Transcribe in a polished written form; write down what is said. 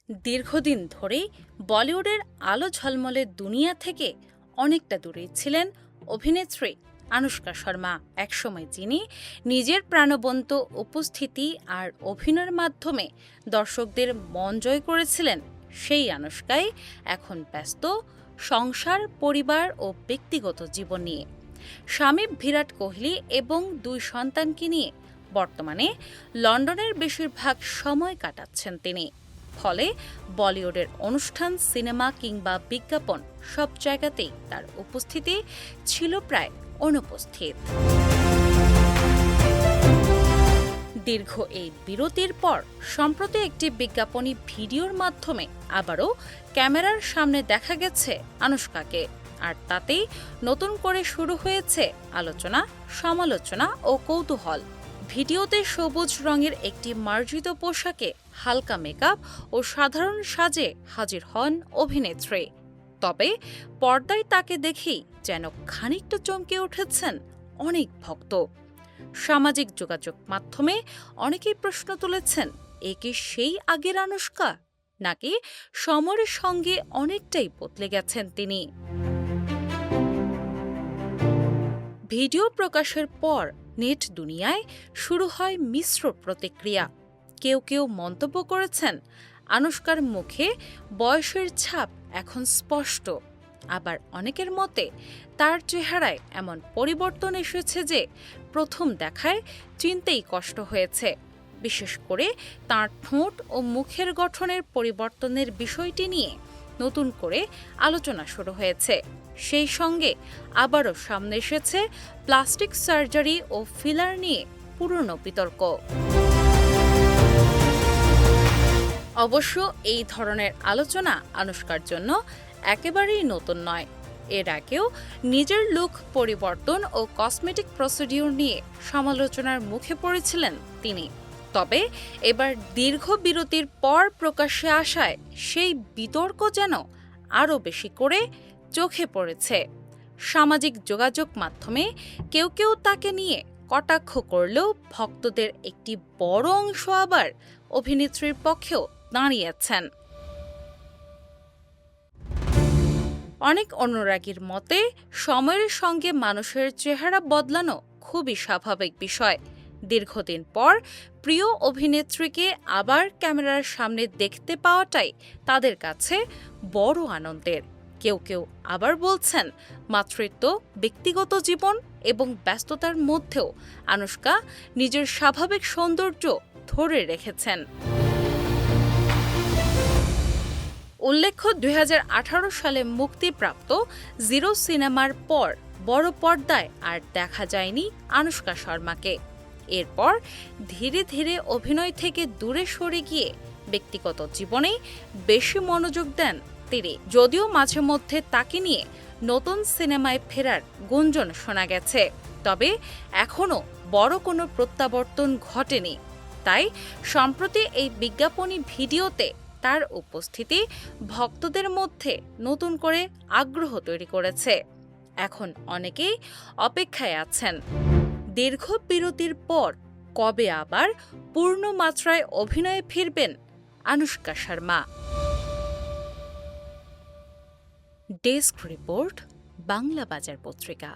দীর্ঘদিন ধরেই বলিউডের আলো ঝলমলে দুনিয়া থেকে অনেকটা দূরে ছিলেন অভিনেত্রী আনুশকা শর্মা। একসময় যিনি নিজের প্রাণবন্ত উপস্থিতি আর অভিনয়ের মাধ্যমে দর্শকদের মন জয় করেছিলেন, সেই আনুশকাই এখন ব্যস্ত সংসার, পরিবার ও ব্যক্তিগত জীবন নিয়ে। স্বামী বিরাট কোহলি এবং দুই সন্তানকে নিয়ে বর্তমানে লন্ডনের বেশিরভাগ সময় কাটাচ্ছেন তিনি। ফলে বলিউডের অনুষ্ঠান, সিনেমা কিংবা বিজ্ঞাপন সব জায়গাতেই তার উপস্থিতি ছিল প্রায় অনুপস্থিত। দীর্ঘ এই বিরতির পর সম্প্রতি একটি বিজ্ঞাপনী ভিডিওর মাধ্যমে আবারও ক্যামেরার সামনে দেখা গেছে আনুশকাকে, আর তাতেই নতুন করে শুরু হয়েছে আলোচনা, সমালোচনা ও কৌতূহল। ভিডিওতে সবুজ রঙের একটি মার্জিত পোশাকে হালকা মেকআপ ও সাধারণ সাজে হাজির হন অভিনেত্রী। তবে পর্দায় তাকে দেখেই যেন খানিকটা চমকে উঠেছেন অনেক ভক্ত। সামাজিক যোগাযোগ মাধ্যমে অনেকেই প্রশ্ন তুলেছেন, এ কি সেই আগের আনুশকা, নাকি সময়ের সঙ্গে অনেকটাই বদলে গেছেন তিনি। ভিডিও প্রকাশের পর নেট দুনিয়ায় শুরু হয় মিশ্র প্রতিক্রিয়া। কেউ কেউ মন্তব্য করেছেন, আনুশকার মুখে বয়সের ছাপ এখন স্পষ্ট। আবার অনেকের মতে তার চেহারায় এমন পরিবর্তন এসেছে যে প্রথম দেখায় চিনতেই কষ্ট হয়েছে। বিশেষ করে তার ঠোঁট ও মুখের গঠনের পরিবর্তনের বিষয়টি নিয়ে নতুন করে আলোচনা শুরু হয়েছে। সেই সঙ্গে আবারও সামনে এসেছে প্লাস্টিক সার্জারি ও ফিলার নিয়ে পুরনো বিতর্ক। অবশ্য এই ধরনের আলোচনা আনুশকার জন্য একেবারেই নতুন নয়। এর আগেও নিজের লুক পরিবর্তন ও কসমেটিক প্রসিডিউর নিয়ে সমালোচনার মুখে পড়েছিলেন তিনি। তবে এবার দীর্ঘ বিরতির পর প্রকাশ্যে আসায় সেই বিতর্ক যেন আরও বেশি করে চোখে পড়েছে। সামাজিক যোগাযোগ মাধ্যমে কেউ কেউ তাকে নিয়ে কটাক্ষ করলেও ভক্তদের একটি বড় অংশ আবার অভিনেত্রীর পক্ষেও দাঁড়িয়েছেন। অনেক অনুরাগীর মতে সময়ের সঙ্গে মানুষের চেহারা বদলানো খুবই স্বাভাবিক বিষয়। দীর্ঘদিন পর প্রিয় অভিনেত্রীকে আবার ক্যামেরার সামনে দেখতে পাওয়াটাই তাদের কাছে বড় আনন্দের। কেউ কেউ আবার বলছেন, মাতৃত্ব, ব্যক্তিগত জীবন এবং ব্যস্ততার মধ্যেও আনুশকা নিজের স্বাভাবিক সৌন্দর্য ধরে রেখেছেন। উল্লেখ্য, ২০১৮ সালে মুক্তিপ্রাপ্ত জিরো সিনেমার পর বড় পর্দায় আর দেখা যায়নি আনুশকা শর্মাকে। এরপর ধীরে ধীরে অভিনয় থেকে দূরে সরে গিয়ে ব্যক্তিগত জীবনে বেশি মনোযোগ দেন তিনি। যদিও মাঝে মধ্যে তাকে নিয়ে নতুন সিনেমায় ফেরার গুঞ্জন শোনা গেছে, তবে এখনও বড় কোনো প্রত্যাবর্তন ঘটেনি। তাই সম্প্রতি এই বিজ্ঞাপনী ভিডিওতে তার উপস্থিতি ভক্তদের মধ্যে নতুন করে আগ্রহ তৈরি করেছে। এখন অনেকেই অপেক্ষায় আছেন দীর্ঘ বিরতির পর কবে আবার পূর্ণ মাত্রায় অভিনয়ে ফিরবেন আনুশকা শর্মা। ডেস্ক রিপোর্ট, বাংলা বাজার পত্রিকা।